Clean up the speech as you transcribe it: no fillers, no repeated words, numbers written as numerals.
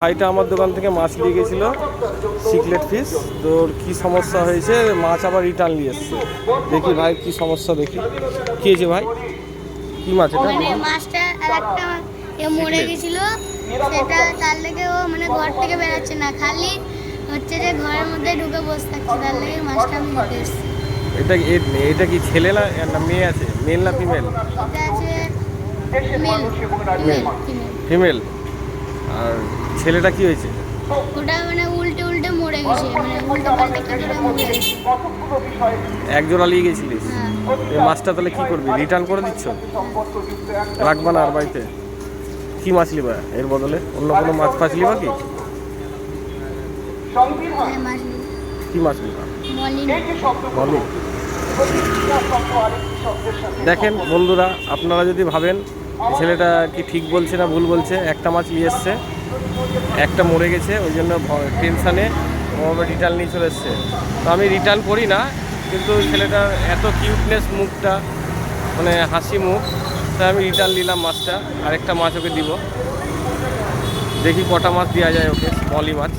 ভাইটা আমার দোকান থেকে মাছ নিয়ে গেছিল সিকলেট ফিশ। তোর কি সমস্যা হয়েছে, মাছ আবার রিটার্ন নিয়ে এসছে। দেখি ভাই কি সমস্যা, দেখি কি হয়েছে ভাই, কি মাছ এটা? মানে মাছটা আরেকটা মরে গেছিল, সেটা তার লেগে ও মানে ঘর থেকে বেরোচ্ছে না, খালি হচ্ছে যে ঘরের মধ্যে ঢুকে বসে থাকছে, তার লেগে মাছটা আমি নিতে এসেছি। এটা এটা কি ছেলে না মেয়ে আছে, মেল না ফিমেল? এটা আছে মেল, ফিমেল। আর ছেলেটা কি হয়েছে? ওটা মানে উল্টে উল্টে মরে গেছে, মানে উল্টে পাল্টে কি করে মরে গেছে। এক জোড়া নিয়ে গেছিলিস? হ্যাঁ। এই মাছটা তাহলে কি করবি, রিটার্ন করে দিচ্ছ? রাখবা না আর বাড়িতে? কি মাছ লিবা এর বদলে? অন্য কোনো মাছ ফাছ লিবা কি? হ্যাঁ, মাছ নেই। কি মাছ লিবা? মলিন। বলো। দেখেন বন্ধুরা, আপনারা যদি ভাবেন ছেলেটা কি ঠিক বলছে না ভুল বলছে, একটা মাছ নিয়ে এসছে, একটা মরে গেছে, ওই জন্য টেনশানে ও রিটার্ন নিয়ে চলে এসছে। তো আমি রিটার্ন করি না, কিন্তু ছেলেটার এত কিউটনেস মুখটা, মানে হাসি মুখ, তাই আমি রিটার্ন নিলাম মাছটা। আরেকটা মাছ ওকে দিব, দেখি কটা মাছ দেওয়া যায় ওকে, স্মলি মাছ।